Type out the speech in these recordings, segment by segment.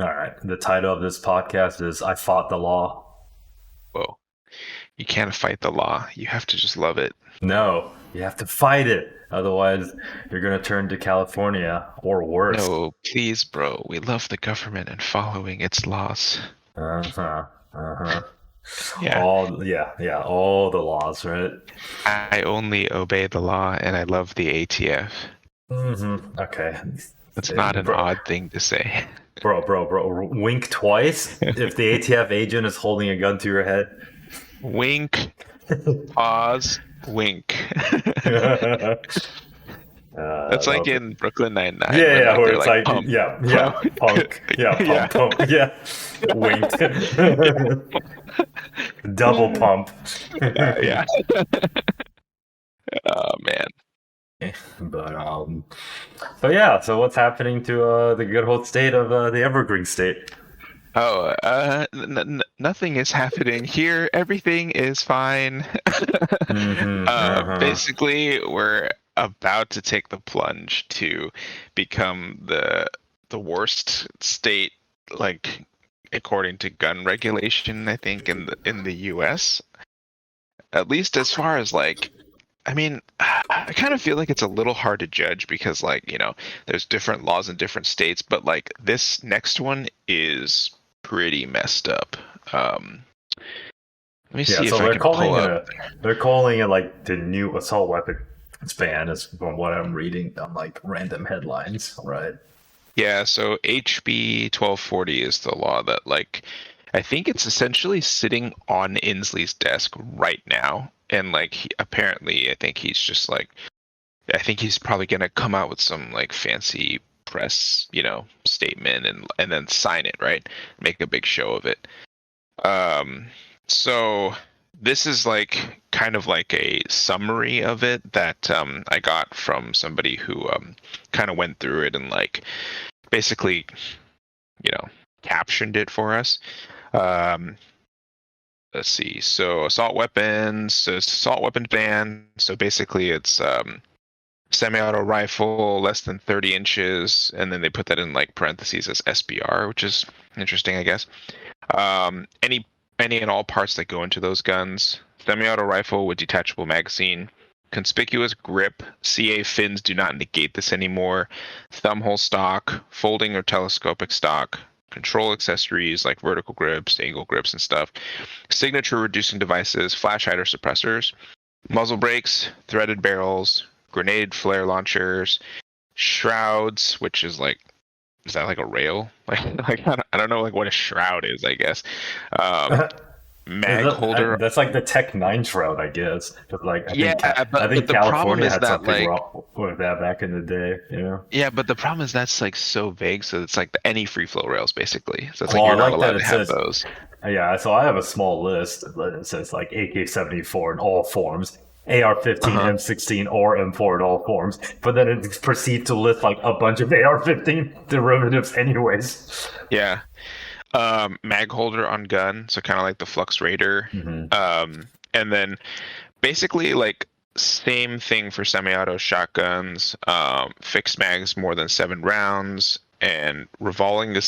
All right. The title of this podcast is I Fought the Law. Whoa, you can't fight the law. You have to just love it. No, you have to fight it. Otherwise, you're going to turn to California or worse. No, please, bro. We love the government and following its laws. Uh-huh. Uh-huh. Yeah, Yeah, all the laws, right? I only obey the law and I love the ATF. Okay. That's not an Bro, odd thing to say. bro. Wink twice if the ATF agent is holding a gun to your head. Wink, pause, wink. That's like Love it. in Brooklyn Nine-Nine when Yeah, like where they're it's like like, pump, punk, yeah, pump, yeah, wink, double pump. yeah. Oh man. but so what's happening to the good old state of the Evergreen State? Oh, nothing is happening here. Everything is fine. Uh-huh. Basically, we're about to take the plunge to become the worst state, like according to gun regulation, I think in the US. At least as far as like, I mean, I kind of feel like it's a little hard to judge because like, there's different laws in different states, but like this next one is pretty messed up. Let me Yeah, see so if I can pull up. they're calling it like the new assault weapon ban, is from what I'm reading on like random headlines, right? Yeah, so HB 1240 is the law that like I think it's essentially sitting on Inslee's desk right now. And like apparently I think he's just like I think he's probably gonna come out with some like fancy press, statement and then sign it, right? Make a big show of it. Um, so this is like kind of like a summary of it that I got from somebody who kind of went through it and like basically, you know, captioned it for us. Um, let's see. So assault weapon ban. So basically, it's semi-auto rifle less than 30 inches, and then they put that in like parentheses as SBR, which is interesting, I guess. Any and all parts that go into those guns. Semi-auto rifle with detachable magazine. Conspicuous grip. CA fins do not negate this anymore. Thumbhole stock, folding or telescopic stock. Control accessories like vertical grips, angle grips, and stuff. Signature reducing devices, flash hider suppressors. Muzzle brakes, threaded barrels, grenade flare launchers, shrouds, which is that like a rail? Like I don't know like what a shroud is, I guess. Um, mag holder. That's like the Tech Nine shroud, I guess. 'Cause, like Yeah, I but think the problem California is had that something like wrong with that back in the day. yeah, but the problem is that's like so vague, so it's like any free flow rails basically. So it's Well, like I you're not like that allowed it to have says, those. yeah. So I have a small list, but it says like AK-74 in all forms, AR-15, Uh-huh. M16, or M4 in all forms. But then it proceeds to list like a bunch of AR-15 derivatives, anyways. Yeah. Mag holder on gun, so kind of like the Flux Raider. Hmm. And then basically like same thing for semi-auto shotguns, fixed mags more than 7 rounds, and revolving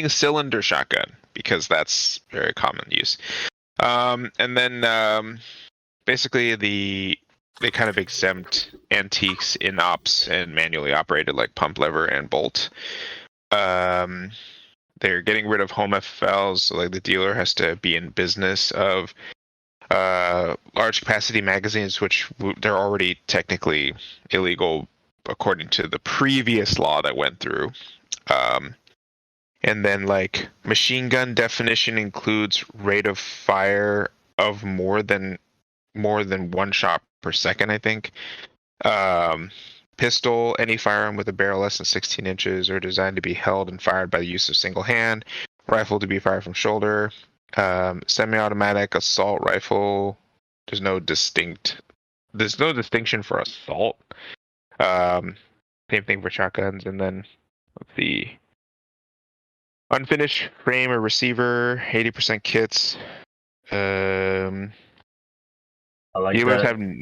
cylinder shotgun because that's very common use. And then basically they kind of exempt antiques in ops and manually operated like pump lever and bolt. Um, they're getting rid of home FLs, so like the dealer has to be in business of large capacity magazines, which they're already technically illegal according to the previous law that went through. Um, and then like machine gun definition includes rate of fire of more than one shot per second, I think. Um, Pistol, any firearm with a barrel less than 16 inches are designed to be held and fired by the use of single hand. Rifle to be fired from shoulder. Semi-automatic assault rifle. There's no distinction for assault. Um, Same thing for shotguns. And then let's see. Unfinished frame or receiver, 80% kits. I like Dealers that. have.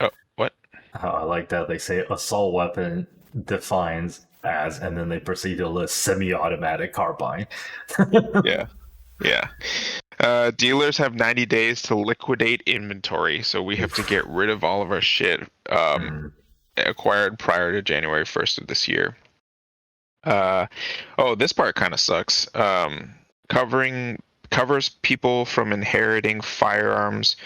Oh, what? I like that they say assault weapon defines as, and then they proceed to list semi-automatic carbine. Yeah. Yeah. Dealers have 90 days to liquidate inventory, so we have to get rid of all of our shit acquired prior to January 1st of this year. Oh, this part kind of sucks. Covers people from inheriting firearms.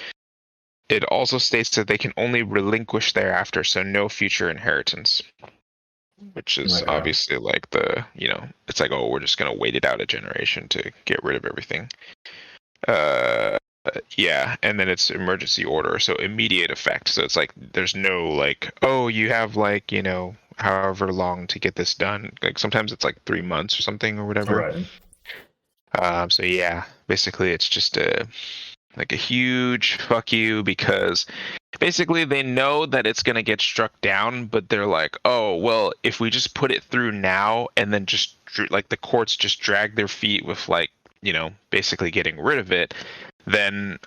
It also states that they can only relinquish thereafter, so no future inheritance. Which is obviously like it's like, oh, we're just gonna wait it out a generation to get rid of everything. Yeah, and then it's emergency order, so immediate effect. So it's like there's no like, oh, you have like, however long to get this done. Like sometimes it's like 3 months or something or whatever. Right. So yeah, basically it's just a huge fuck you, because basically they know that it's going to get struck down, but they're like, oh, well, if we just put it through now and then just like the courts just drag their feet with like, basically getting rid of it, then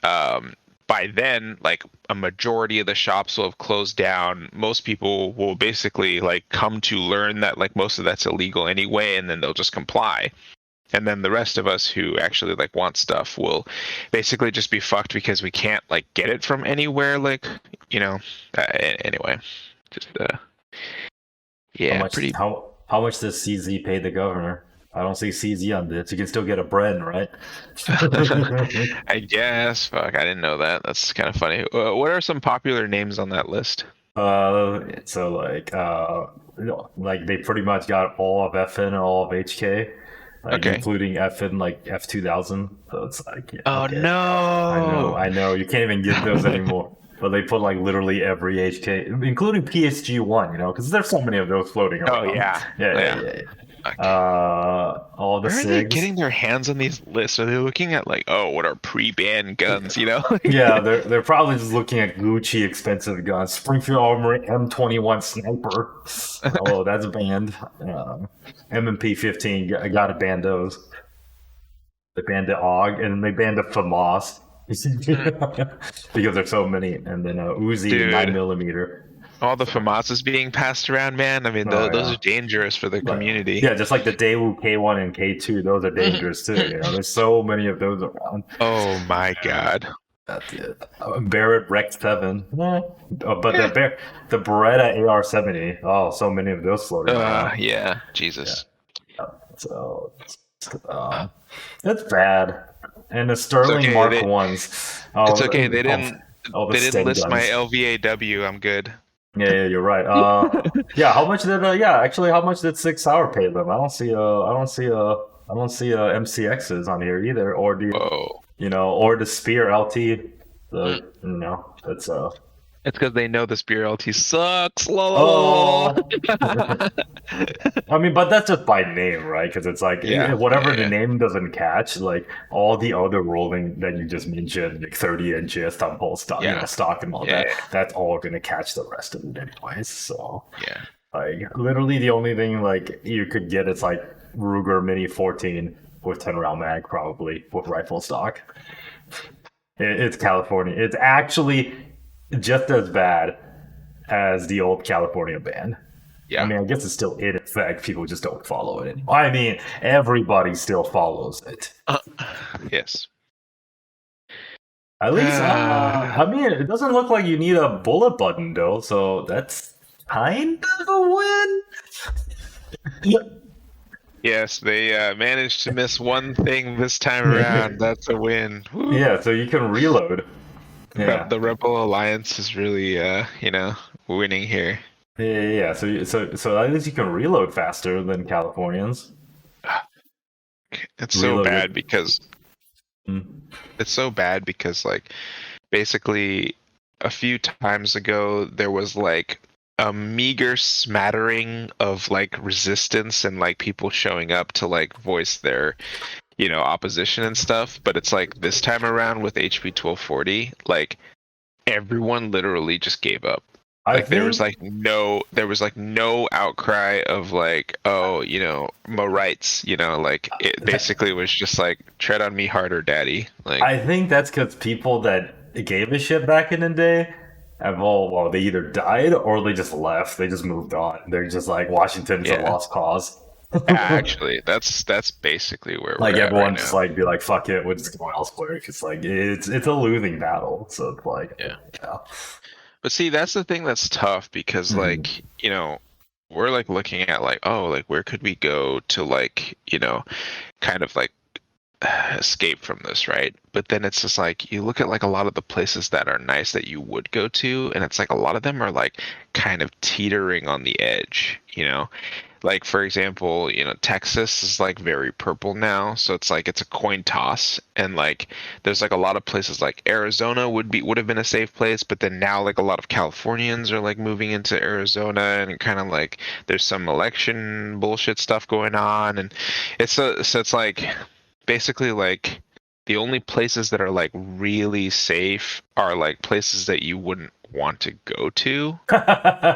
by then, like a majority of the shops will have closed down. Most people will basically like come to learn that like most of that's illegal anyway, and then they'll just comply. And then the rest of us who actually like want stuff will basically just be fucked because we can't like get it from anywhere. Like, anyway, just yeah. How much does CZ pay the governor? I don't see CZ on this. You can still get a Bren, right? I guess. Fuck, I didn't know that. That's kind of funny. What are some popular names on that list? So like they pretty much got all of FN and all of HK. Like, okay. Including FN, like F2000. So it's like, yeah, oh okay. no! I know. You can't even get those anymore. But they put like literally every HK, including PSG1, because there's so many of those floating around. Oh yeah. Yeah. Okay. All the Where are SIGs. they getting their hands on these lists? Are they looking at like, oh, what are pre-banned guns? Yeah, they're probably just looking at Gucci expensive guns. Springfield Armory M21 Sniper. Oh, that's banned. M&P 15. I gotta ban those. They banned the AUG and they banned the FAMAS because there's so many. And then Uzi 9mm. All the FAMASs being passed around, man. I mean, those are dangerous for the community. Yeah, just like the Daewoo K1 and K2, those are dangerous too. There's so many of those around. Oh my god. That's it. Barrett Rex 7. But the Beretta AR-70. Oh, so many of those floating around. Yeah, Jesus. Yeah. So that's bad. And the Sterling Mark 1s. It's okay. They didn't list my LVAW. I'm good. Yeah, you're right. Yeah, how much did 6 Sauer pay them? I don't see MCXs on here either, or or the Spear LT. That's It's because they know the Spear LT sucks. Oh. I mean, but that's just by name, right? Because it's like whatever the name doesn't catch, like all the other rolling that you just mentioned, like 30 inches, thumb hole stock, stock and all that, that's all gonna catch the rest of it anyways. So like literally the only thing like you could get is like Ruger Mini 14 with 10 round mag, probably with rifle stock. It's California. It's actually just as bad as the old California ban. Yeah. I mean, I guess it's still in effect. People just don't follow it anymore. I mean, everybody still follows it. Yes. At least, I mean, it doesn't look like you need a bullet button, though, so that's kind of a win. Yes, they managed to miss one thing this time around. That's a win. Woo. Yeah, so you can reload. Yeah. The Rebel Alliance is really, winning here. Yeah. So at least you can reload faster than Californians. It's so bad because like basically a few times ago there was like a meager smattering of like resistance and like people showing up to like voice their opposition and stuff, but it's like this time around with HP 1240, like everyone literally just gave up. There was no outcry of like, oh, my rights, like it basically was just like tread on me harder, daddy. Like I think that's because people that gave a shit back in the day have well, they either died or they just left. They just moved on. They're just like Washington's a Yeah. lost cause. Actually, that's basically where Like we're at right everyone just now. like be like, fuck it, we're just going elsewhere. It's like it's a losing battle. So it's like, Yeah. yeah. But see, that's the thing that's tough because Mhm. like, we're like looking at like, oh, like where could we go to like, kind of like escape from this, right? But then it's just like you look at like a lot of the places that are nice that you would go to, and it's like a lot of them are like kind of teetering on the edge. Like for example, Texas is like very purple now, so it's like it's a coin toss, and like there's like a lot of places like Arizona would have been a safe place, but then now like a lot of Californians are like moving into Arizona, and kind of like there's some election bullshit stuff going on, and so it's like basically like the only places that are like really safe are like places that you wouldn't want to go to,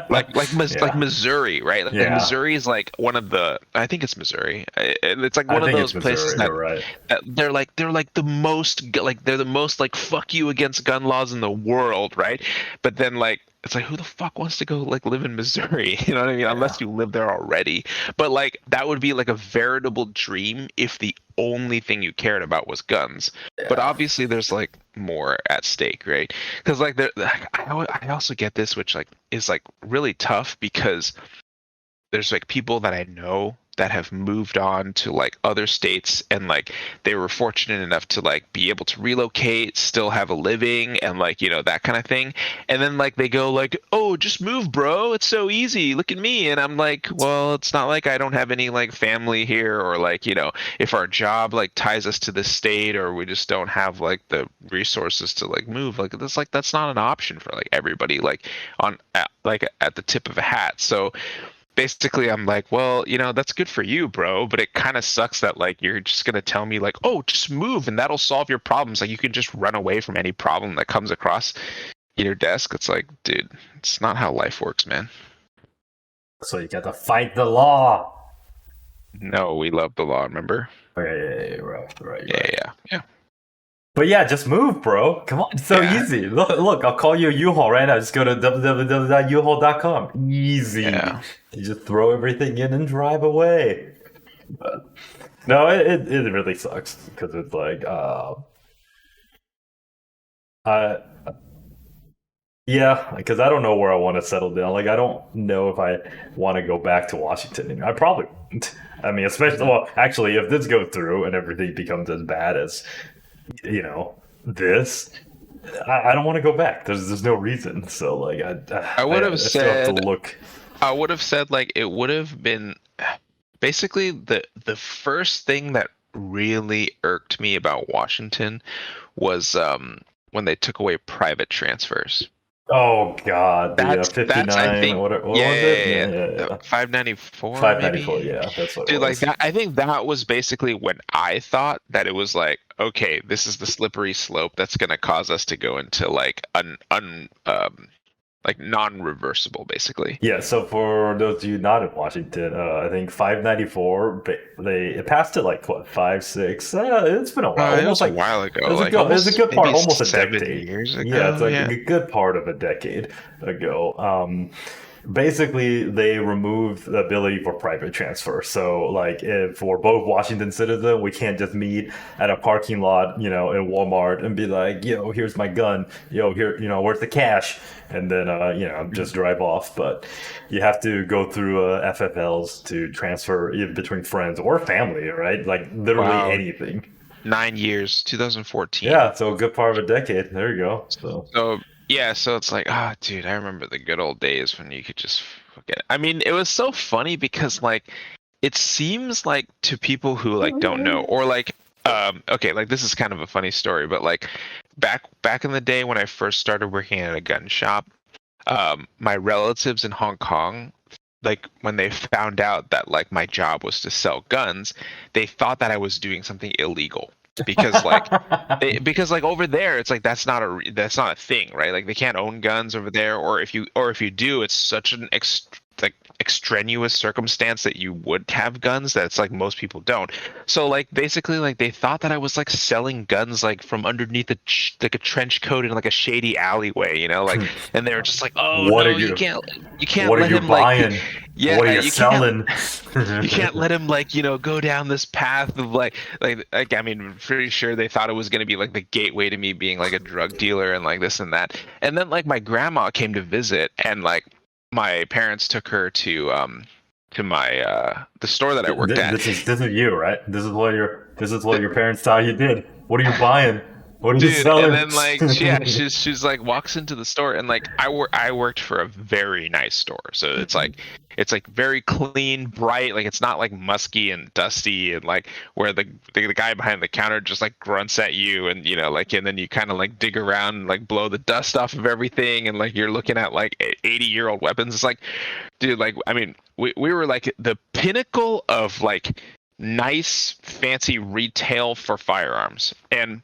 like Yeah. Missouri, right? Like Yeah. Missouri is like one of the, I think it's Missouri. And it's like I one of think those it's places Missouri, that, you're right. they're like the most like they're the most like fuck you against gun laws in the world, right? But then like it's like who the fuck wants to go like live in Missouri? You know what I mean? Yeah. Unless you live there already. But like that would be like a veritable dream if the only thing you cared about was guns. But Yeah. obviously there's like more at stake, right? Because like I also get this, which like is like really tough because there's like people that I know that have moved on to like other states, and like they were fortunate enough to like be able to relocate, still have a living, and like that kind of thing. And then like they go like, "Oh, just move, bro. It's so easy. Look at me." And I'm like, "Well, it's not like I don't have any like family here, or like, if our job like ties us to this state, or we just don't have like the resources to like move. That's not an option for like everybody like like at the tip of a hat." So basically I'm like, well, that's good for you, bro, but it kind of sucks that like you're just going to tell me like, oh, just move and that'll solve your problems. Like you can just run away from any problem that comes across your desk. It's like, dude, it's not how life works, man. So you got to fight the law. No, we love the law, remember? Okay, yeah, right, right, Yeah, right. yeah, yeah. But yeah, just move, bro. Come on, it's so Yeah, easy. Look, I'll call you a U-Haul right now. Just go to www.uhaul.com. Easy. yeah. You just throw everything in and drive away. But no, it really sucks because it's like, I yeah, because I don't know where I want to settle down. Like, I don't know if I want to go back to Washington. I probably wouldn't. I mean, especially, well, actually, if this goes through and everything becomes as bad as, this, I don't want to go back. There's no reason. So, like, I would have I still have to said, look. I would have said like it would have been basically the first thing that really irked me about Washington was when they took away private transfers. Oh, God, the That's I 59, think what yeah, was yeah, it? yeah, Yeah, yeah. yeah, The yeah. 594 594, maybe. yeah, that's what it Dude, like was. that, I think that was basically when I thought that it was like, okay, this is the slippery slope that's gonna cause us to go into like like non-reversible, basically. Yeah, so for those of you not in Washington, I think 594, it passed it like what 5 6. It's been a while, It almost was a like while ago, like it's a almost good part, maybe almost a 7 decade. years Yeah, it's ago. like Yeah. a good part of a decade ago. Basically, they removed the ability for private transfer. So, like, if for both Washington citizens, we can't just meet at a parking lot, in Walmart and be like, "Yo, here's my gun. Yo, here, where's the cash?" And then, just drive off. But you have to go through FFLs to transfer either between friends or family, right? Like literally Wow, anything. 9 years, 2014. Yeah, so a good part of a decade. There you go. So So yeah, so it's like, dude, I remember the good old days when you could just forget it. I mean, it was so funny because like it seems like to people who like don't know or like okay, like this is kind of a funny story, but like back in the day when I first started working at a gun shop, my relatives in Hong Kong, like when they found out that like my job was to sell guns, they thought that I was doing something illegal because like because like over there it's like that's not a thing, right? Like they can't own guns over there, or if you do, it's such an like extraneous circumstance that you would have guns that's like most people don't. So like basically like they thought that I was like selling guns like from underneath like a trench coat in like a shady alleyway, you know, like, and they were just like, oh what no, are you can't what are let you him buying? like, yeah, What are you selling? you can't let him like, you know, go down this path of like I mean, pretty sure they thought it was going to be like the gateway to me being like a drug dealer and like this and that. And then like my grandma came to visit, and like my parents took her to my the store that I worked at. This is you, right? This is what your parents thought you did. What are you buying? What are you Dude, selling? and then like yeah, she's like walks into the store, and like I worked for a very nice store, so it's like very clean, bright, like it's not like musky and dusty and like where the guy behind the counter just like grunts at you, and you know like, and then you kind of like dig around and like blow the dust off of everything, and like you're looking at like 80-year-old weapons. It's like, dude, like I mean we were like the pinnacle of like nice fancy retail for firearms. And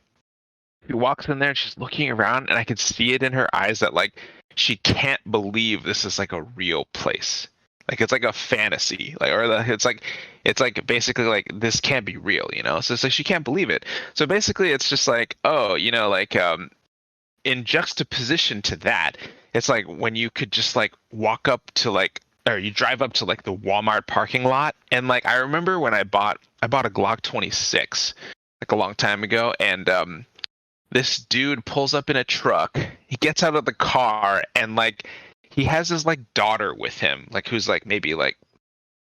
she walks in there and she's looking around, and I can see it in her eyes that like she can't believe this is like a real place. Like it's like a fantasy, like, or it's like basically like this can't be real, you know. So it's like she can't believe it. So basically, it's just like, oh, you know, like in juxtaposition to that, it's like when you could just like walk up to like, or you drive up to like the Walmart parking lot, and like I remember when I bought a Glock 26 like a long time ago, and this dude pulls up in a truck. He gets out of the car, and like he has his like daughter with him, like who's like maybe like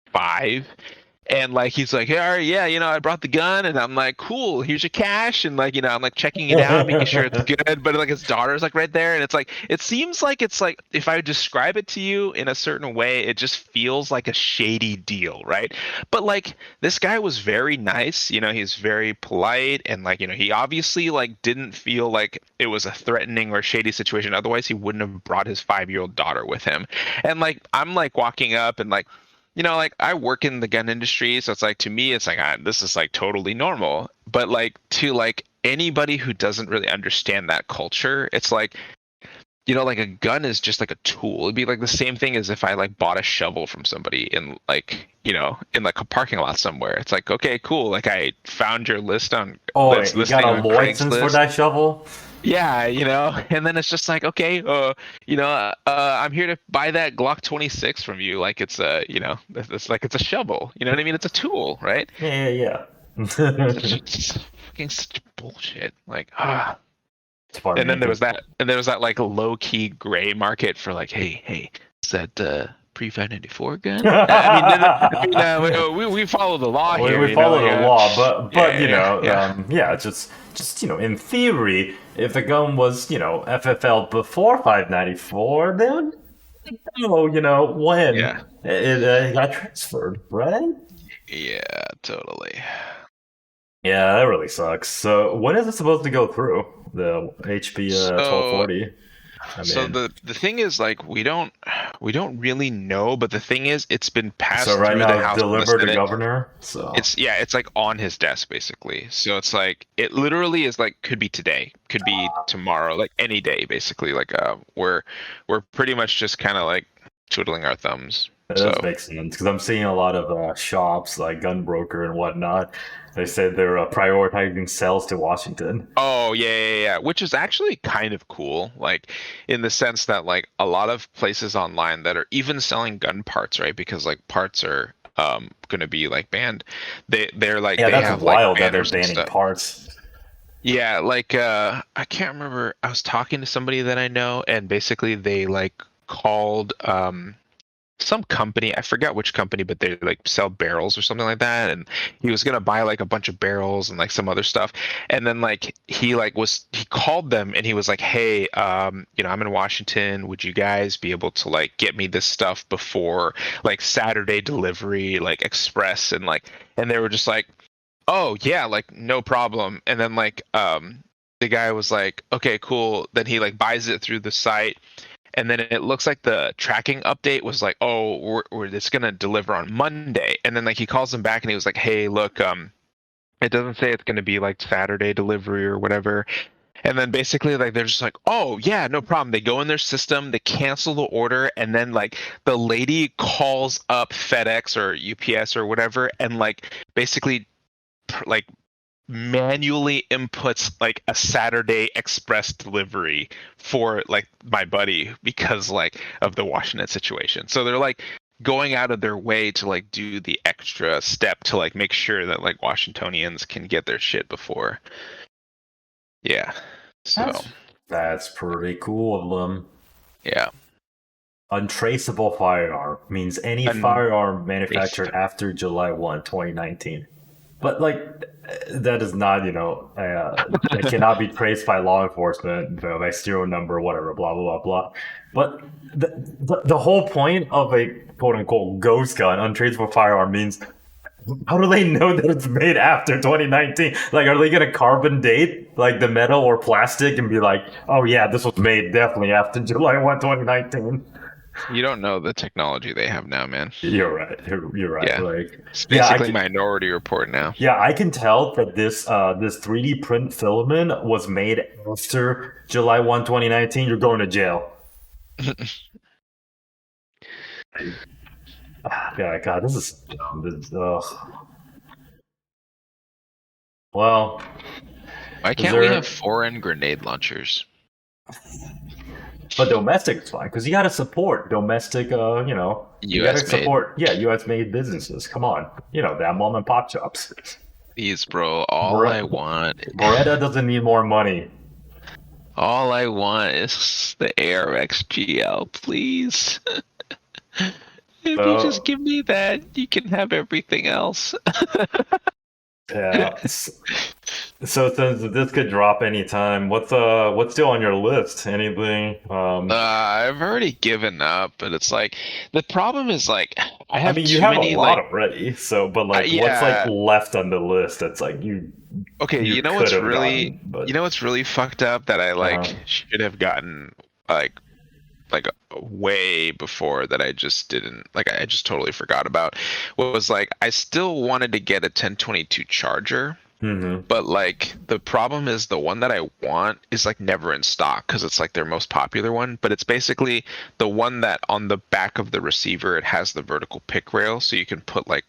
5. And like he's like, hey, all right, yeah, you know, I brought the gun, and I'm like, cool, here's your cash, and like, you know, I'm like checking it out, making sure it's good, but like his daughter's like right there, and it's like, it seems like it's like, if I describe it to you in a certain way, it just feels like a shady deal, right? But like this guy was very nice, you know, he's very polite, and like, you know, he obviously like didn't feel like it was a threatening or shady situation, otherwise he wouldn't have brought his 5-year-old daughter with him. And like I'm like walking up, and like, you know, like I work in the gun industry, so it's like to me, it's like this is like totally normal. But like to like anybody who doesn't really understand that culture, it's like, you know, like a gun is just like a tool. It'd be like the same thing as if I like bought a shovel from somebody in like, you know, in like a parking lot somewhere. It's like, okay, cool. Like I found your list on. Oh, you got a license for that shovel? Yeah, you know, and then it's just like, okay, you know, I'm here to buy that Glock 26 from you, like it's a, you know, it's like it's a shovel, you know what I mean? It's a tool, right? Yeah. It's fucking such bullshit, like And then there was that like low key gray market for like, hey, is that pre-594 gun? I mean, we follow the law here. We follow the law, but you know, just you know, in theory, if the gun was, you know, FFL before 594, then you know when it got transferred, right? Yeah, totally. Yeah, that really sucks. So when is it supposed to go through the HB 1240? I mean, so the thing is, like, we don't really know, but the thing is, it's been passed so right through now the House delivered to governor. So it's like on his desk basically. So it's like it literally is like could be today, could be tomorrow, like any day basically. Like we're pretty much just kind of like twiddling our thumbs. That does make sense because I'm seeing a lot of shops like Gunbroker and whatnot. They said they're prioritizing sales to Washington. Oh yeah, which is actually kind of cool. Like in the sense that like a lot of places online that are even selling gun parts, right? Because like parts are going to be like banned. They're like they that's have wild like that they're banning parts. Yeah, like I can't remember. I was talking to somebody that I know, and basically they like called some company, I forgot which company, but they like sell barrels or something like that, and he was gonna buy like a bunch of barrels and like some other stuff, and then like he called them and he was like, hey, you know, I'm in Washington, would you guys be able to like get me this stuff before like Saturday delivery, like express, and they were just like, oh yeah, like no problem. And then like the guy was like, okay, cool. Then he like buys it through the site. And then it looks like the tracking update was like, oh, it's going to deliver on Monday. And then like he calls him back and he was like, hey, look, it doesn't say it's going to be like Saturday delivery or whatever. And then basically like they're just like, oh yeah, no problem. They go in their system, they cancel the order, and then like the lady calls up FedEx or UPS or whatever, and like basically like manually inputs like a Saturday express delivery for like my buddy because like of the Washington situation. So they're like going out of their way to like do the extra step to like make sure that like Washingtonians can get their shit before. Yeah. So that's pretty cool of them. Yeah. Untraceable firearm means any firearm manufactured after July 1, 2019. But like that is not, it cannot be traced by law enforcement, by serial number, whatever, blah blah blah blah. But the whole point of a quote unquote ghost gun, untraceable firearm, means how do they know that it's made after 2019? Like, are they gonna carbon date like the metal or plastic and be like, oh yeah, this was made definitely after July 1, 2019? You don't know the technology they have now, man. You're right. You're right. Yeah. Like, it's basically Minority Report now. Yeah, I can tell that this 3D print filament was made after July 1, 2019. You're going to jail. Yeah, God, this is well. Why can't we have foreign grenade launchers? But domestic is fine because you got to support domestic. You got to support. Yeah, U.S. made businesses. Come on, that mom and pop shops. Please, bro. All I want. Beretta doesn't need more money. All I want is the ARX GL, please. If you just give me that, you can have everything else. Yeah. So since this could drop anytime, what's still on your list? Anything? I've already given up, but it's like the problem is like I have you have a lot already. So, but like, what's like left on the list? That's like you. Okay, you know what's really what's really fucked up that I should have gotten like way before that I just didn't I just totally forgot about was like I still wanted to get a 1022 Charger, but like the problem is the one that I want is like never in stock because it's like their most popular one, but it's basically the one that on the back of the receiver it has the vertical pick rail so you can put like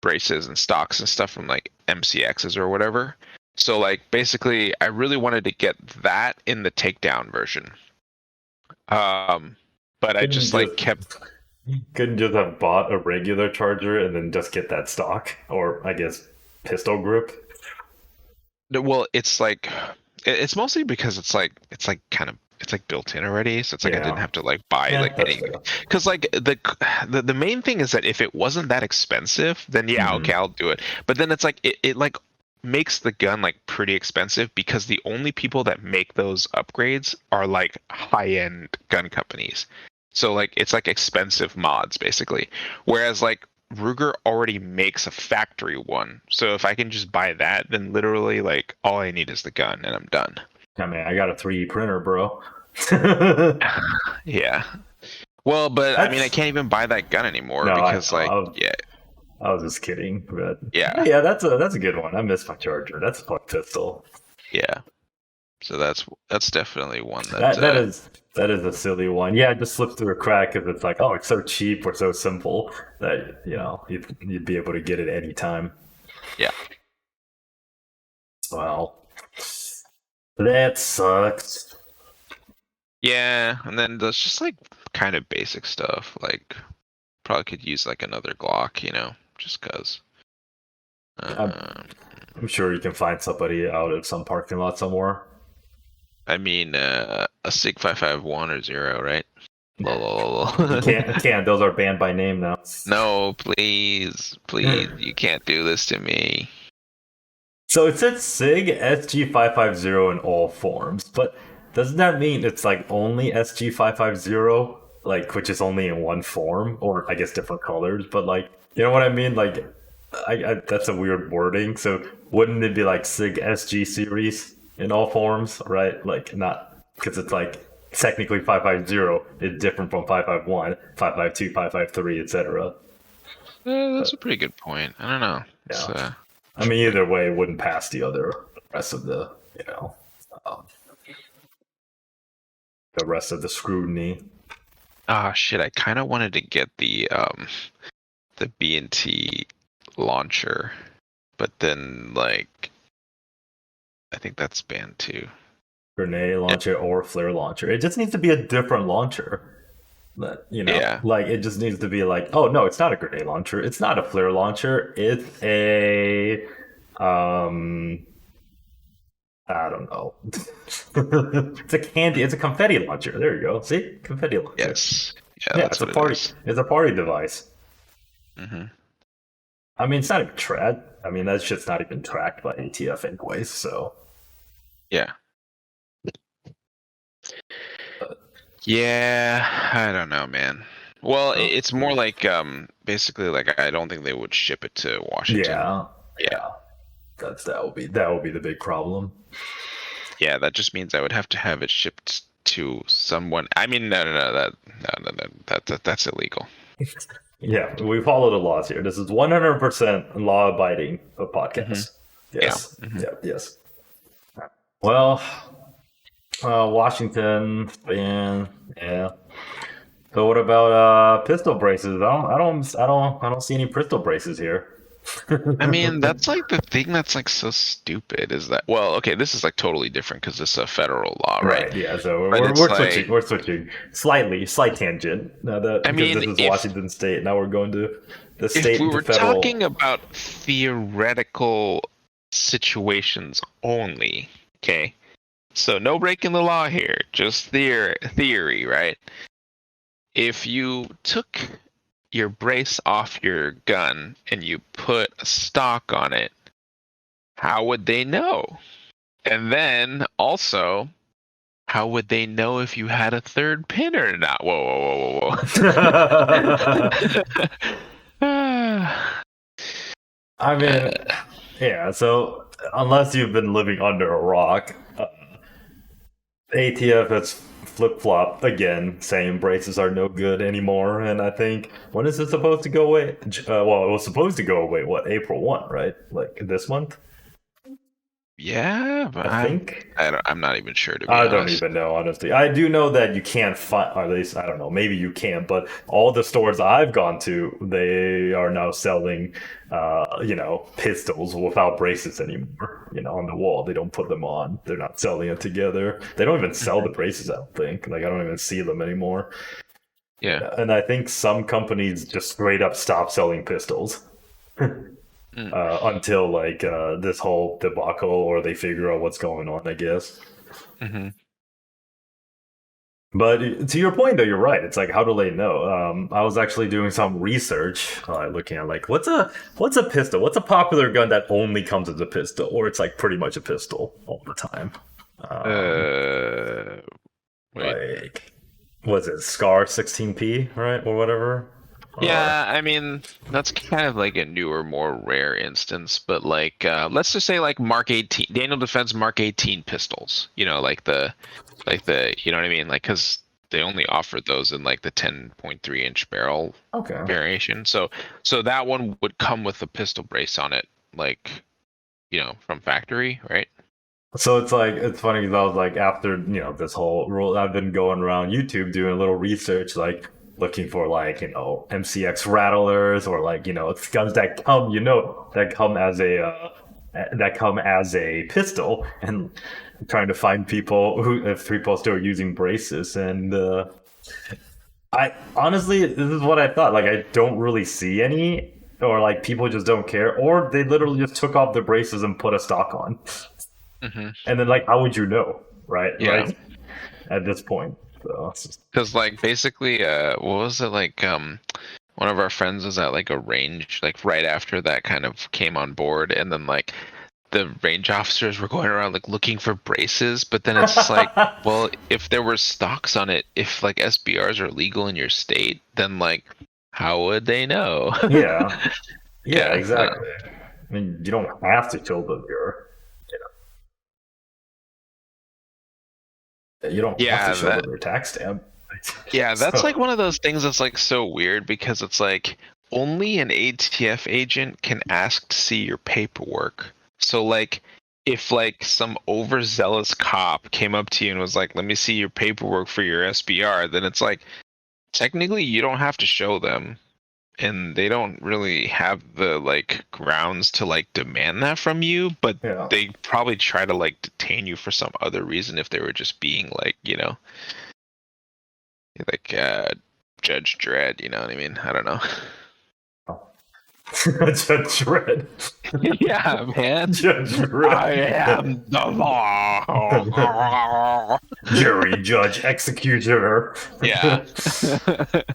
braces and stocks and stuff from like MCXs or whatever. So like basically I really wanted to get that in the takedown version. But I just couldn't just have bought a regular Charger and then just get that stock, or I guess pistol grip. Well, it's like it's mostly because it's like built in already, so it's like I didn't have to like buy anything. Because like the main thing is that if it wasn't that expensive, then okay, I'll do it. But then it's like it like makes the gun like pretty expensive because the only people that make those upgrades are like high-end gun companies. So like it's like expensive mods basically. Whereas like Ruger already makes a factory one. So if I can just buy that, then literally like all I need is the gun and I'm done. I mean, I got a 3D printer, bro. Yeah. Well, but I mean I can't even buy that gun anymore because I was just kidding, but yeah, that's a good one. I miss my Charger. That's a fun pistol. Yeah, so that's definitely one that that is a silly one. Yeah, it just slips through a crack because it's like, oh, it's so cheap or so simple that you'd be able to get it anytime. Yeah. Well, that sucks. Yeah, and then there's just like kind of basic stuff like probably could use like another Glock, just because. I'm sure you can find somebody out at some parking lot somewhere. I mean, a SIG 551 or 0, right? Can't. Those are banned by name now. No, please, you can't do this to me. So it says SIG SG550 in all forms, but doesn't that mean it's like only SG550? Like, which is only in one form, or I guess different colors, but like, you know what I mean? Like, I that's a weird wording. So wouldn't it be like SIG SG series in all forms, right? Like, not because it's like technically 550 is different from 551, 552, 553, etc. That's a pretty good point. I don't know. Yeah. I mean, either way, it wouldn't pass the rest of the the rest of the scrutiny. Ah, shit! I kind of wanted to get the B&T launcher, but then like I think that's banned too. Grenade launcher or flare launcher. It just needs to be a different launcher. That like it just needs to be like, oh no, it's not a grenade launcher. It's not a flare launcher. It's a I don't know. It's a candy. It's a confetti launcher. There you go. See, confetti launcher. Yes. Yeah, that's it's a party. It's a party device. Mm-hmm. I mean, it's not even tracked. I mean, that shit's not even tracked by ATF anyways. So. Yeah. Yeah, I don't know, man. Well, it's more like basically like I don't think they would ship it to Washington. Yeah. That will be the big problem. Yeah, that just means I would have to have it shipped to someone. I mean, no, that's illegal. Yeah, we follow the laws here. This is 100% law-abiding podcast. Mm-hmm. Yes. Yeah. Mm-hmm. Yes. Well, Washington, and yeah. So what about pistol braces? I don't see any pistol braces here. I mean, that's like the thing that's like so stupid is that, well, okay, this is like totally different because it's a federal law, right? Yeah, so we're switching slight tangent. Now that this is Washington State, now we're going to the state. If we were talking about theoretical situations only, okay, so no breaking the law here, just theory, right? If you took your brace off your gun and you put a stock on it, how would they know? And then also, how would they know if you had a third pin or not? Whoa. I mean, yeah, so unless you've been living under a rock, ATF has flip-flopped again, saying braces are no good anymore. And I think, when is it supposed to go away? Well, it was supposed to go away, April 1, right? Like this month? Yeah, but I'm not even sure, to be honest. I don't even know, honestly. I do know that you can't find, or at least, I don't know, maybe you can, but all the stores I've gone to, they are now selling, pistols without braces anymore. On the wall, they don't put them on. They're not selling it together. They don't even sell the braces, I don't think. Like, I don't even see them anymore. Yeah. And I think some companies just straight up stop selling pistols. Until like this whole debacle, or they figure out what's going on, I guess. Mm-hmm. But to your point, though, you're right. It's like, how do they know? I was actually doing some research, looking at like what's a pistol? What's a popular gun that only comes as a pistol, or it's like pretty much a pistol all the time? Like, was it Scar 16P, right, or whatever? Yeah, I mean, that's kind of like a newer, more rare instance, but like, let's just say like Mark 18, Daniel Defense Mark 18 pistols, like the, you know what I mean? Like, cause they only offered those in like the 10.3 inch barrel variation. So that one would come with a pistol brace on it, like, from factory, right? So it's like, it's funny because I was like, after, this whole rule, I've been going around YouTube doing a little research, like, looking for like MCX rattlers, or like guns that come as a pistol, and trying to find if people still using braces. And I honestly, this is what I thought, like, I don't really see any, or like people just don't care, or they literally just took off the braces and put a stock on. Mm-hmm. And then, like, how would you know, right? Yeah. Right? At this point. Because like basically, what was it, like one of our friends was at like a range like right after that kind of came on board, and then like the range officers were going around like looking for braces, but then it's like, well, if there were stocks on it, if like SBRs are legal in your state, then like how would they know? Yeah, exactly. I mean, you don't have to show them you don't have to show them their tax stamp. Yeah, that's like one of those things that's like so weird, because it's like only an ATF agent can ask to see your paperwork. So like if like some overzealous cop came up to you and was like, "Let me see your paperwork for your SBR," then it's like technically you don't have to show them, and they don't really have the like grounds to like demand that from you, but they probably try to like detain you for some other reason if they were just being like, like Judge Dredd, you know what I mean? I don't know. Judge Dredd. Yeah, man. Judge Dredd. I am the law. Jury, judge, executioner. Yeah.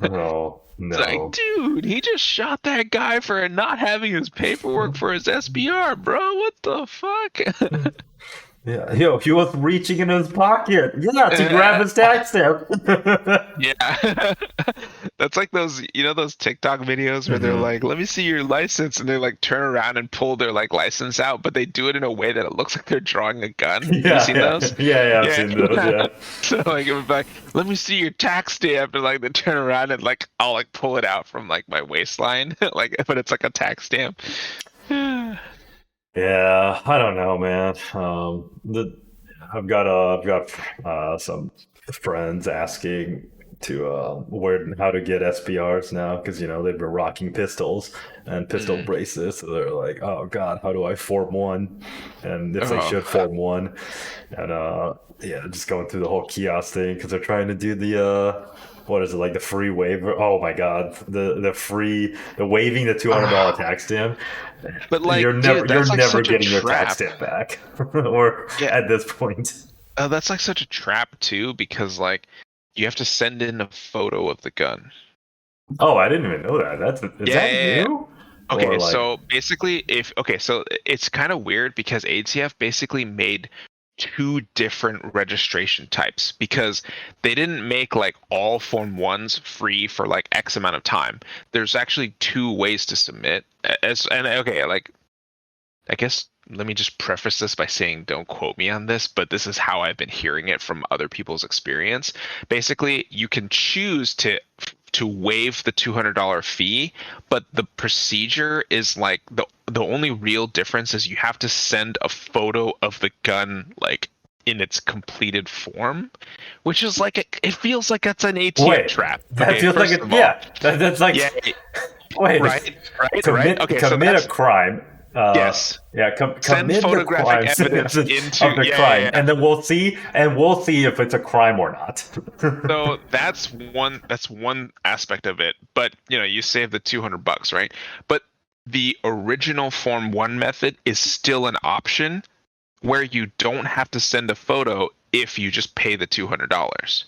Oh, no. It's like, dude, he just shot that guy for not having his paperwork for his SBR, bro. What the fuck? Yeah, he was reaching in his pocket. Yeah, to grab his tax stamp. Yeah. That's like those TikTok videos where they're like, "Let me see your license," and they like turn around and pull their like license out, but they do it in a way that it looks like they're drawing a gun. Yeah, you seen those? Yeah, I've seen those. Yeah. So like, it would be like, "Let me see your tax stamp," and like they turn around and like I'll like pull it out from like my waistline, like, but it's like a tax stamp. Yeah, I don't know, man. I've got some friends asking to how to get SBRs now, because they've been rocking pistols and pistol braces, so they're like, oh god, how do I form one, and if they should form one, and just going through the whole kiosk thing, because they're trying to do the what is it, like the free waiver? Oh my god, the waiving the $200 tax stamp. But like, you're never getting your trap. tax stamp back, or at this point. That's like such a trap too, because like you have to send in a photo of the gun. Oh, I didn't even know that. Is that new? Okay, so basically, so it's kind of weird because ATF basically made two different registration types, because they didn't make like all Form 1s free for like X amount of time. There's actually two ways to submit. I guess let me just preface this by saying, don't quote me on this, but this is how I've been hearing it from other people's experience. Basically, you can choose to waive the $200 fee, but the procedure is like the only real difference is you have to send a photo of the gun like in its completed form, which is like it feels like that's an ATF trap. That feels like that's like wait, right. Okay, commit a crime. Yes. Yeah. Send commit photographic evidence of the crime, and then we'll see if it's a crime or not. So that's one aspect of it. But you save the $200, right? But the original Form 1 method is still an option, where you don't have to send a photo if you just pay the $200.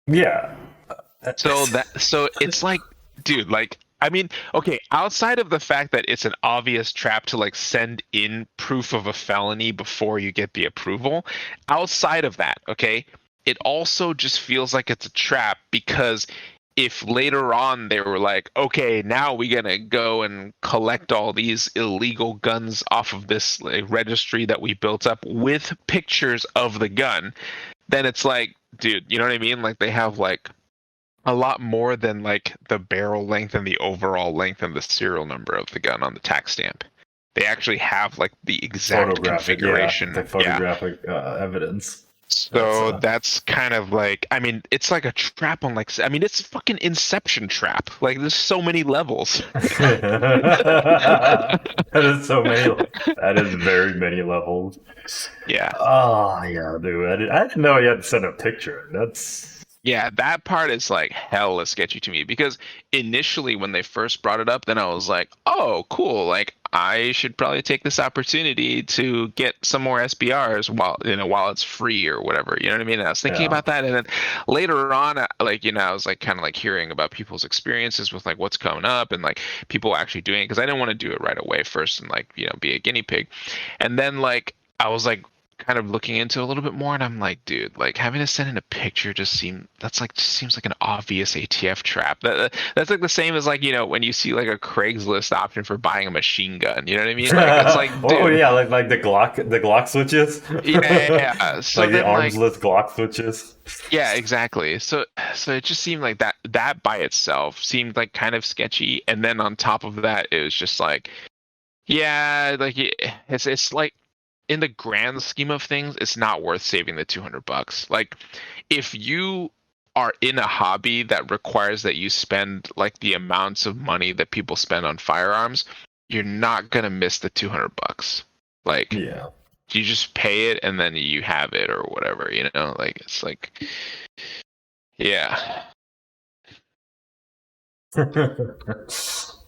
Yeah. So it's like, dude, like, I mean, okay, outside of the fact that it's an obvious trap to like send in proof of a felony before you get the approval, outside of that, okay, it also just feels like it's a trap, because if later on they were like, okay, now we're gonna go and collect all these illegal guns off of this registry that we built up with pictures of the gun, then it's like, dude, you know what I mean? Like, they have like a lot more than like the barrel length and the overall length and the serial number of the gun on the tax stamp. They actually have like the exact configuration. The photographic evidence. So that's kind of like, I mean, it's like a trap on like, I mean, it's a fucking Inception trap. Like, there's so many levels. That is so many. That is very many levels. Yeah. Oh yeah, dude. I didn't know you had to send a picture. Yeah, that part is like hella sketchy to me, because initially when they first brought it up, then I was like, oh, cool. Like, I should probably take this opportunity to get some more SBRs while it's free or whatever. You know what I mean? And I was thinking about that. And then later on, I was like kind of like hearing about people's experiences with like what's coming up and like people actually doing it, because I didn't want to do it right away first and like, be a guinea pig. And then like, I was like, kind of looking into a little bit more, and I'm like, dude, like having to send in a picture just seems like an obvious ATF trap. That's like the same as like, when you see like a Craigslist option for buying a machine gun. You know what I mean? Like, it's like, dude. Oh yeah, like the Glock switches. Yeah. So like the armsless Glock switches. Yeah, exactly. So it just seemed like that by itself seemed like kind of sketchy, and then on top of that, it was just like, yeah, like it's like, in the grand scheme of things, it's not worth saving the $200. Like, if you are in a hobby that requires that you spend like the amounts of money that people spend on firearms, you're not gonna miss the $200. Like, Yeah. you just pay it and then you have it or whatever, you know? Like, it's like, yeah.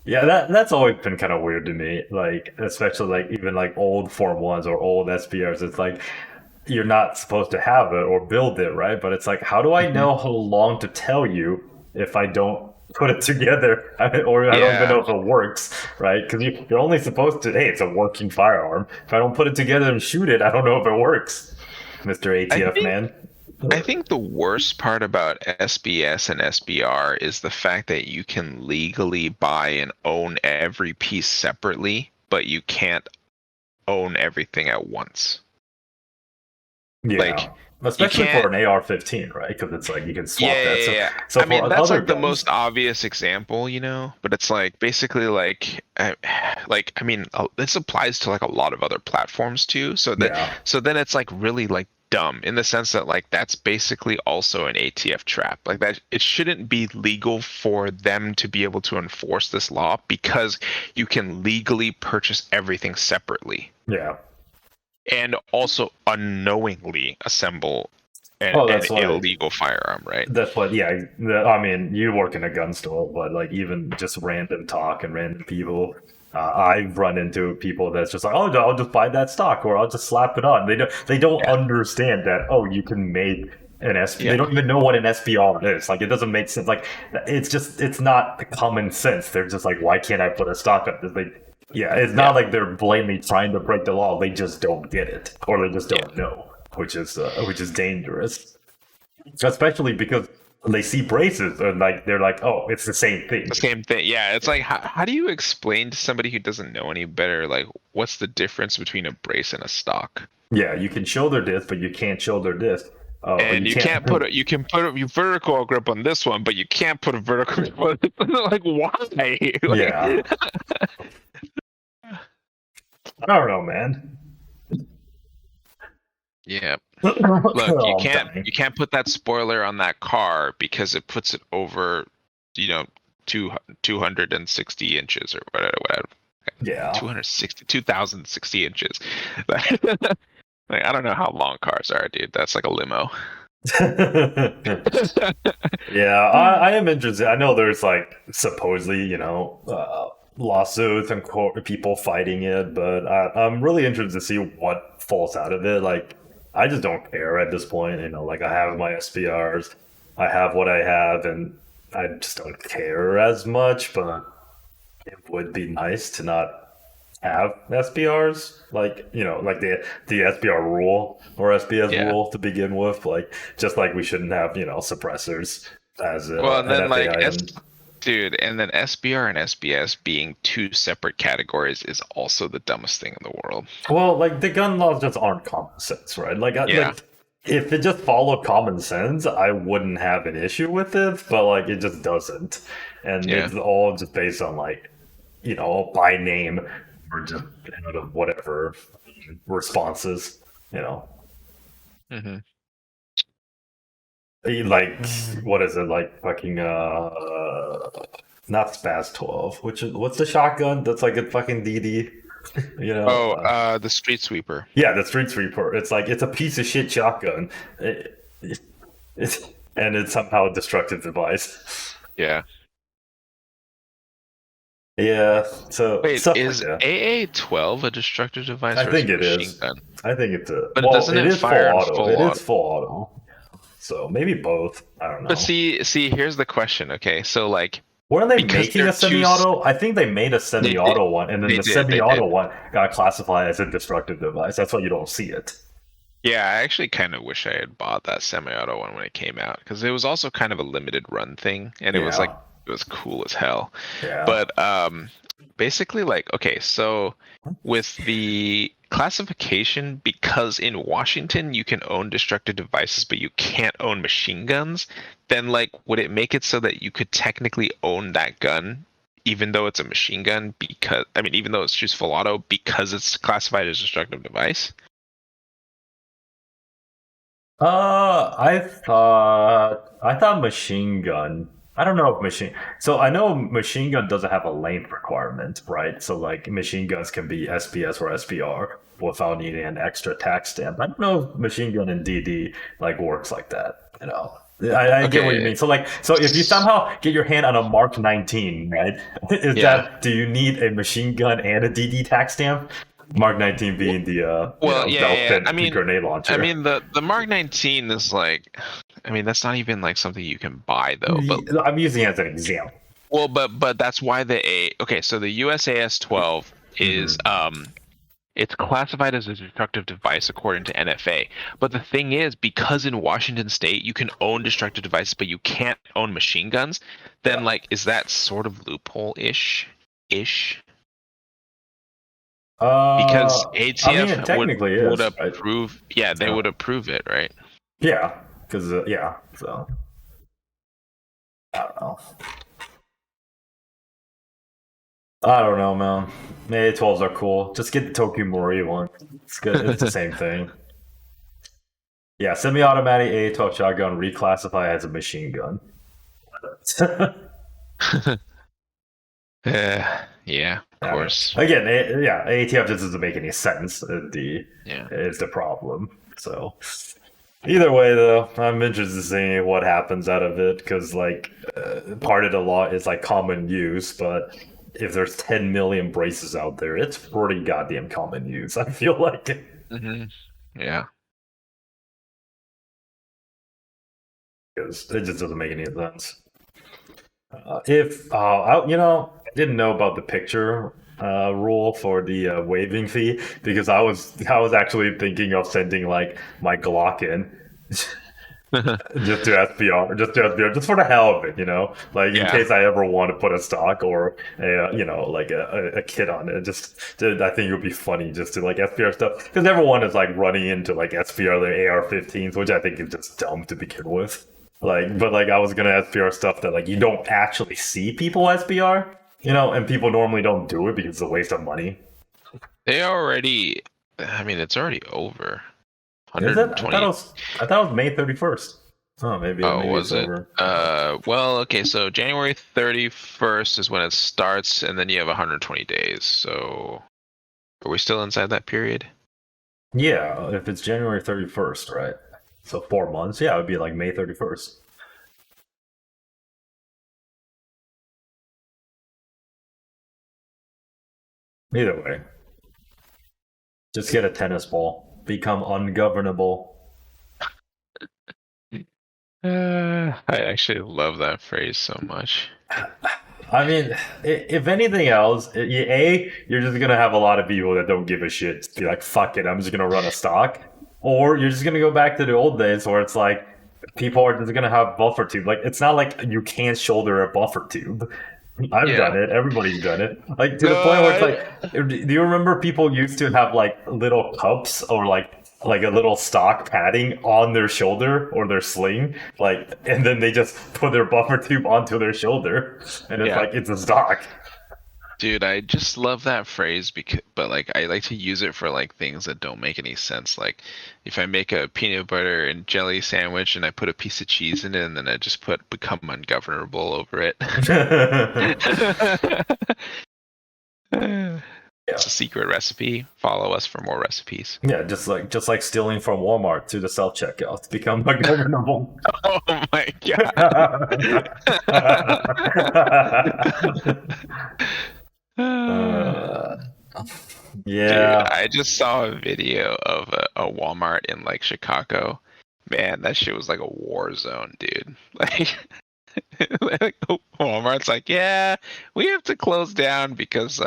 Yeah, that's always been kind of weird to me. Like, especially like even like old Form Ones or old SPRs. It's like you're not supposed to have it or build it, right? But it's like, how do I know how long to tell you if I don't put it together, or I don't even know if it works, right? Because you're only supposed to, hey, it's a working firearm. If I don't put it together and shoot it, I don't know if it works, Mr. ATF man. I think the worst part about SBS and SBR is the fact that you can legally buy and own every piece separately, but you can't own everything at once. Yeah. Like, especially for an AR-15, right? Because it's like you can swap that. So I mean, that's like the most obvious example, you know. But it's like basically like I mean, this applies to like a lot of other platforms too. So then it's like really like dumb in the sense that like that's basically also an ATF trap. Like that, it shouldn't be legal for them to be able to enforce this law because you can legally purchase everything separately. Yeah. And also unknowingly assemble an illegal firearm, right? That's what, yeah. I mean, you work in a gun store, but like even just random talk and random people, I've run into people that's just like, oh, I'll just buy that stock or I'll just slap it on. They don't understand that. Oh, you can make an SPR. They don't even know what an SPR is. Like, it doesn't make sense. Like, it's not common sense. They're just like, why can't I put a stock on this? It's not like they're blatantly trying to break the law. They just don't get it, or they just don't know, which is dangerous. Especially because they see braces and like they're like, oh, it's the same thing. The same thing, yeah. It's like, how do you explain to somebody who doesn't know any better, like, what's the difference between a brace and a stock? Yeah, you can shoulder disc, but you can't shoulder disc. And you can't put you can put a vertical grip on this one, but you can't put a vertical grip on this one. Like, why? Yeah. I don't know, man. Yeah. Look, you can't put that spoiler on that car because it puts it over, 260 inches or whatever. Yeah. 2060 inches. Like, I don't know how long cars are, dude. That's like a limo. Yeah, I am interested. I know there's like supposedly, lawsuits and people fighting it, but I'm really interested to see what falls out of it. Like, I just don't care at this point. Like, I have my SPRs, I have what I have, and I just don't care as much. But it would be nice to not have SPRs, like the SPR rule or SBS rule to begin with. Like, just like we shouldn't have suppressors as well. Then like Dude, and then SBR and SBS being two separate categories is also the dumbest thing in the world. Well, like, the gun laws just aren't common sense, right? Like, if it just followed common sense, I wouldn't have an issue with it, but like it just doesn't. And it's all just based on like, by name or just out of whatever responses, Mm-hmm. Like, what is it, like fucking not Spaz 12, what's the shotgun that's like a fucking DD, the Street Sweeper. Yeah, the Street Sweeper. It's like, it's a piece of shit shotgun, and it's somehow a destructive device. Yeah. So wait, is AA-12 a destructive device? I think it is. Gun? I think it's a. But doesn't it fire full auto? It is full auto. So maybe both. I don't know. But see, here's the question. Okay, so like, weren't they making a semi-auto? I think they made a semi-auto one, and then the semi-auto one got classified as a destructive device. That's why you don't see it. Yeah, I actually kind of wish I had bought that semi-auto one when it came out, because it was also kind of a limited run thing, and it was like, it was cool as hell. Yeah. But basically, like, okay, so with the classification, because in Washington you can own destructive devices but you can't own machine guns, then like, would it make it so that you could technically own that gun even though it's a machine gun, because even though it's just full auto, because it's classified as a destructive device? I thought machine gun. I don't know if machine. So I know machine gun doesn't have a length requirement, right? So like machine guns can be SPS or SPR without needing an extra tax stamp. I don't know if machine gun in DD like works like that. I get what you Okay. mean. So if you somehow get your hand on a Mark 19, right? Is Yeah. that do you need a machine gun and a DD tax stamp? Mark 19 being the Well, yeah, belt yeah, yeah. fed grenade launcher. The Mark 19 is like, I mean, that's not even like something you can buy though. But I'm using it as an example. well, but that's why so the USAS 12 is it's classified as a destructive device according to NFA. But the thing is, because in Washington State you can own destructive devices, but you can't own machine guns, then like, is that sort of loophole-ish? Because I mean, ATF it technically would is. Right? approve. Yeah, they would approve it, right? Yeah, because yeah. So I don't know. I don't know, man. The A12s are cool. Just get the Tokyo Mori one. It's good. It's the same thing. Yeah, semi-automatic A12 shotgun reclassify as a machine gun. Yeah, of course. Again, ATF just doesn't make any sense. Yeah. Is the problem. So either way, though, I'm interested to see what happens out of it because, like, part of the law is like common use, but if there's 10 million braces out there, it's pretty goddamn common use. I feel like. Yeah. Because it just doesn't make any sense. I didn't know about the picture rule for the waiving fee because I was actually thinking of sending like my Glock in just to SPR, just for the hell of it, like in case I ever want to put a stock or like a kit on it. I think it would be funny just to like SPR stuff because everyone is like running into like SPR their AR-15s, which I think is just dumb to begin with. But I was gonna SPR stuff that like you don't actually see people SPR, and people normally don't do it because it's a waste of money. It's already over. Is it? I thought it was May 31st. Oh, maybe. Oh, maybe was it? over. Well, okay. So January 31st is when it starts, and then you have 120 days. So, are we still inside that period? Yeah, if it's January 31st, right? So 4 months. Yeah, it would be like May 31st. Either way, just get a tennis ball. Become ungovernable. I actually love that phrase so much. I mean, if anything else, you're just gonna have a lot of people that don't give a shit. Be like, fuck it, I'm just gonna run a stock. Or you're just gonna go back to the old days where it's like people are just gonna have buffer tube. Like it's not like you can't shoulder a buffer tube. I've done it. Everybody's done it. Like to the point where it's like, do you remember people used to have like little cups or like a little stock padding on their shoulder or their sling, and then they just put their buffer tube onto their shoulder, and it's like it's a stock. Dude, I just love that phrase but like I like to use it for like things that don't make any sense. Like if I make a peanut butter and jelly sandwich and I put a piece of cheese in it and then I just put become ungovernable over it. It's a secret recipe. Follow us for more recipes. Yeah, just like stealing from Walmart to the self checkout to become ungovernable. Oh my god. Yeah. Dude, I just saw a video of a Walmart in like Chicago. Man, that shit was like a war zone, dude. Like Walmart's like, yeah, we have to close down because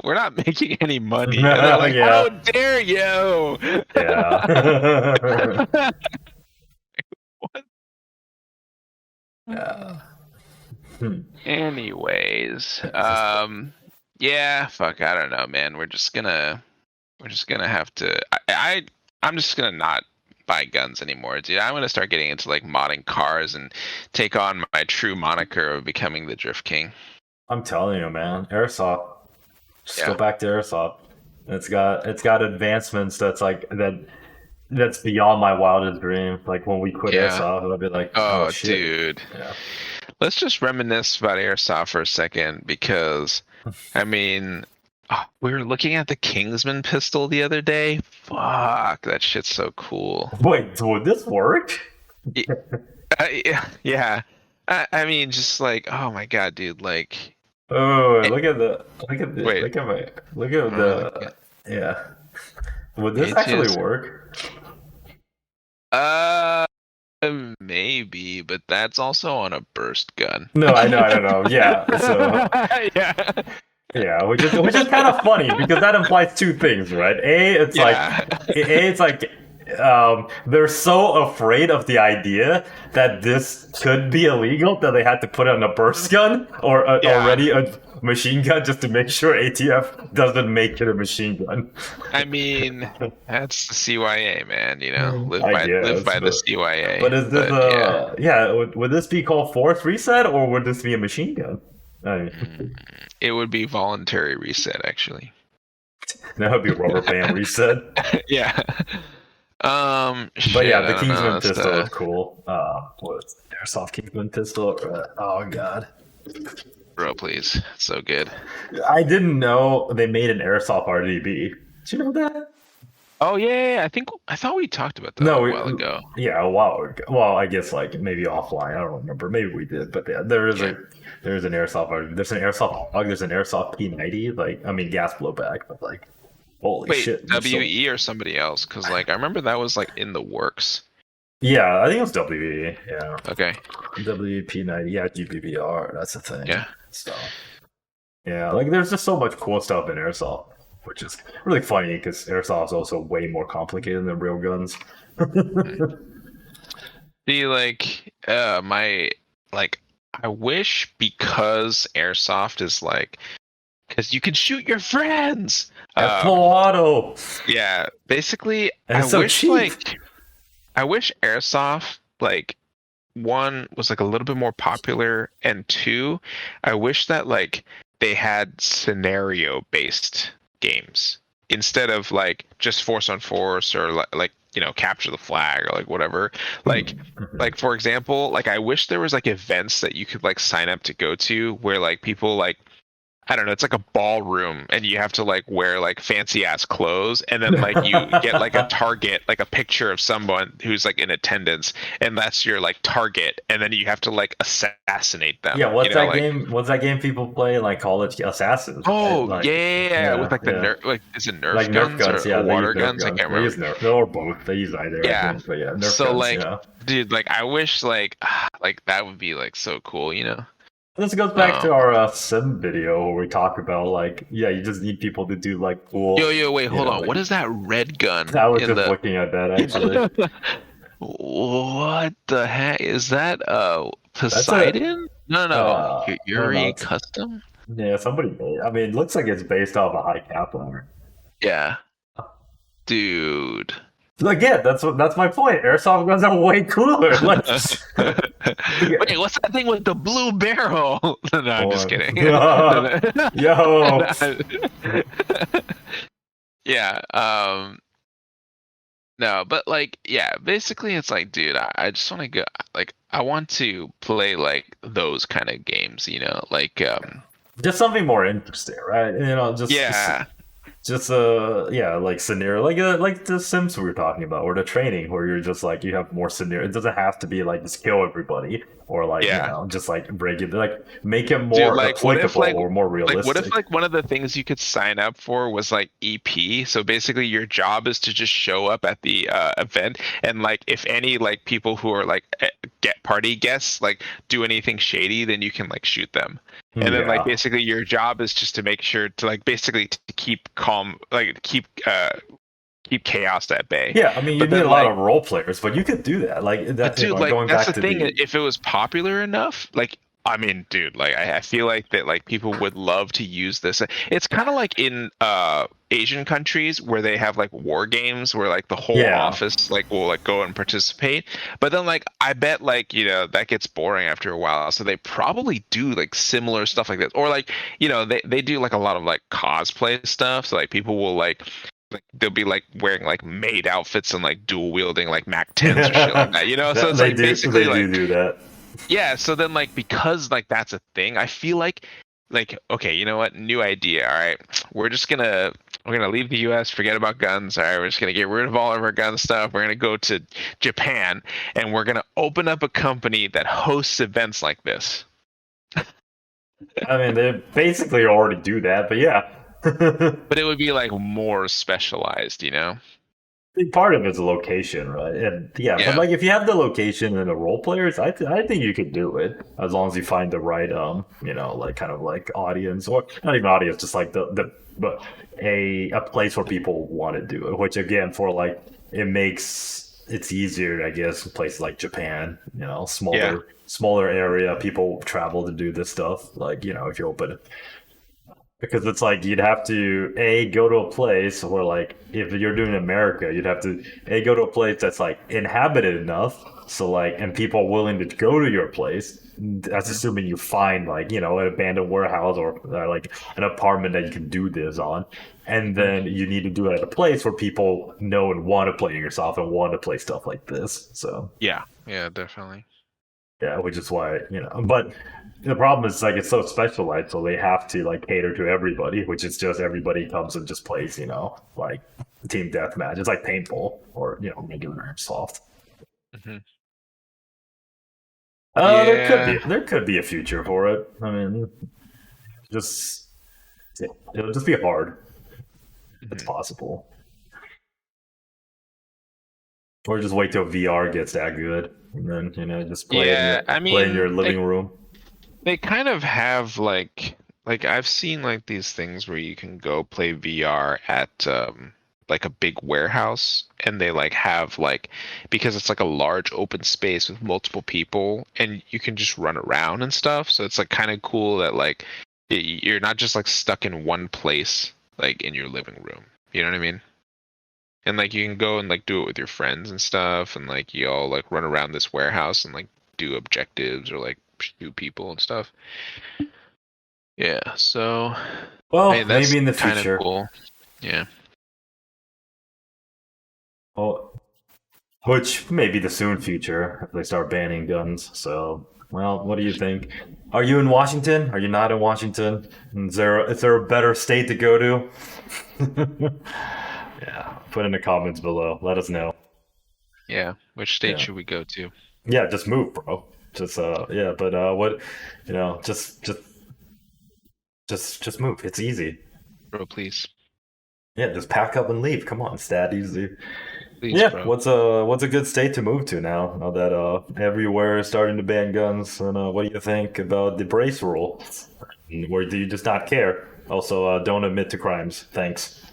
we're not making any money. And they're like, how dare you? Yeah. What? Yeah. Anyways, yeah, fuck, I don't know, man. We're just gonna have to. I'm just gonna not buy guns anymore, dude. I'm gonna start getting into like modding cars and take on my true moniker of becoming the Drift King. I'm telling you, man, airsoft. Just go back to airsoft. It's got advancements that's like that. that's beyond my wildest dream. Like when we quit Yeah. airsoft, I'll be like, oh Oh, shit. dude. Yeah. Let's just reminisce about airsoft for a second because, I mean, we were looking at the Kingsman pistol the other day. Fuck, that shit's so cool. Wait, would this work? Y- yeah, yeah. I mean, just like, oh my god, dude. Like, Oh, eh, wait, look at yeah. the, yeah. Would this It actually just, work? uh, maybe, but that's also on a burst gun. No, I don't know. Yeah, so Yeah. yeah, which is kind of funny because that implies two things, right? Yeah. It's like they're so afraid of the idea that this could be illegal that they had to put on a burst gun or Yeah. already a machine gun just to make sure ATF doesn't make it a machine gun. I mean, that's the CYA, man. You know, I live guess, by the but CYA. but is this Yeah, yeah? Would this be called force reset or would this be a machine gun? I mean, it would be voluntary reset, actually. that would be rubber band reset. Yeah. But Shit, yeah, I the don't know. Kingsman It's, pistol is cool. What's airsoft Kingsman pistol? Oh god, bro, please. It's so good. I didn't know they made an airsoft RGB. Did you know that? Oh yeah, I thought we talked about that No, a while ago. yeah, a while ago. Well, I guess like maybe offline. I don't remember. Maybe we did, but yeah, Yeah. there's an airsoft RGB. There's an airsoft hog. There's an airsoft P90. Like I mean, gas blowback, but like holy Wait, shit. WE or somebody else? Because like I remember that was like in the works. Yeah, I think it was WE. Yeah, Okay. WP90. Yeah, GBBR. That's the thing. Yeah. So yeah, like there's just so much cool stuff in airsoft, which is really funny because airsoft is also way more complicated than real guns. See, like, my like, I wish because airsoft is like, because you can shoot your friends. Full auto. Yeah, basically, And I it's so wish cheap. like, I wish airsoft like one was like a little bit more popular, and two, I wish that like they had scenario based games instead of like just force on force or like you know capture the flag or like whatever. Like for example, like I wish there was like events that you could like sign up to go to where like people like I don't know, it's like a ballroom and you have to like wear like fancy ass clothes and then like you get like a target, like a picture of someone who's like in attendance and that's your like target and then you have to like assassinate them. Yeah, what's you know, that like, game? What's that game people play like College Assassins? oh, Like, yeah, with like the yeah. nerf, like is it nerf Like Nerf guns guns, or yeah, they water use Nerf guns? I guns. can't They use remember. Nerf, or both. They use either. Yeah. I think. But yeah, Nerf So guns. like, Yeah. dude, like I wish like that would be like so cool, you know? This goes back to Um, our sim video where we talk about like, yeah, you just need people to do like cool. yo, wait, you hold know, on. like- What is that red gun I was in just the? looking at that actually. What the heck is that? That's Poseidon? No, no, Yuri it's- Custom. Yeah, somebody made. I mean, it looks like it's based off a high cap armor. Yeah, dude. Like, yeah, that's my point. Airsoft guns are way cooler. Like, Wait, what's that thing with the blue barrel? No, I'm just kidding. Yo. Yeah. No, but like, yeah, basically it's like, dude, I just want to go, like, I want to play like those kind of games, you know, like, Just something more interesting, right? You know, yeah, just yeah, like scenario, like the Sims we were talking about, or the training where you're just like you have more scenario. It doesn't have to be like just kill everybody or like Yeah. you know just like break it, like make it more Dude, like, what if, applicable like- or more like, realistic. what if like one of the things you could sign up for was like EP? So basically, your job is to just show up at the event, and like if any like people who are like get party guests like do anything shady, then you can like shoot them. And then like Yeah. basically your job is just to make sure to like basically to keep calm, like keep chaos at bay. Yeah, I mean, you But need then, a lot like- of role players, but you could do that. Like that, But dude, going like that's back the to thing. If it was popular enough, like I mean, dude, like I feel like that like people would love to use this. It's kind of like in Asian countries where they have like war games where like the whole Yeah. office like will like go and participate. But then like I bet like you know that gets boring after a while. So they probably do like similar stuff like this, or like you know they do like a lot of like cosplay stuff. So like people will like like they'll be like wearing like maid outfits and like dual wielding like Mac 10s or shit like that, you know? So it's like basically they like do that. yeah, so then like because like that's a thing, I feel like okay, you know what? New idea. All right. We're gonna leave the US, forget about guns. All right, we're just gonna get rid of all of our gun stuff. We're gonna go to Japan and we're gonna open up a company that hosts events like this. I mean, they basically already do that, but yeah. But it would be like more specialized, you know? Big part of it's a location, right? And yeah, but Yeah. like if you have the location and the role players, I think you could do it as long as you find the right like kind of like audience, or not even audience, just like the but a place where people want to do it. Which again, for like it's easier, I guess, in places like Japan, Yeah. smaller area, people travel to do this stuff. Like if you open it, because it's like you'd have to go to a place where, like, if you're doing America, you'd have to go to a place that's like inhabited enough, so like, and people are willing to go to your place. That's assuming you find, like, an abandoned warehouse, or like an apartment that you can do this on, and then you need to do it at a place where people know and want to play yourself and want to play stuff like this. So Yeah. Yeah, definitely. yeah, which is why, but the problem is, like, it's so specialized, so they have to like cater to everybody, which is just everybody comes and just plays, like team deathmatch. It's like paintball or regular airsoft. Hmm. There could be a future for it. I mean, just it'll just be hard. It's Hmm. possible, or just wait till VR gets that good, and then just Yeah, I play in your mean, living room. they kind of have like I've seen like these things where you can go play VR at like a big warehouse and they like have like because it's like a large open space with multiple people and you can just run around and stuff. So it's like kind of cool that like you're not just like stuck in one place like in your living room. You know what I mean? And like you can go and like do it with your friends and stuff and like you all like run around this warehouse and like do objectives or like shoot people and stuff. Yeah, so I Well, mean maybe that's in the kind of future. cool. Yeah. Well, which may be the soon future if they start banning guns. So, well, what do you think? Are you in Washington? Are you not in Washington? Is there a better state to go to? Yeah, put in the comments below. Let us know. Yeah. Which state Yeah, should we go to? yeah, just move, bro. Just yeah, but what, just move. It's easy. Bro, please. Yeah, just pack up and leave. Come on, it's that easy. Please, Yeah, bro. what's a good state to move to now? Now that everywhere is starting to ban guns, and what do you think about the brace rule? Or do you just not care? Also, don't admit to crimes. Thanks.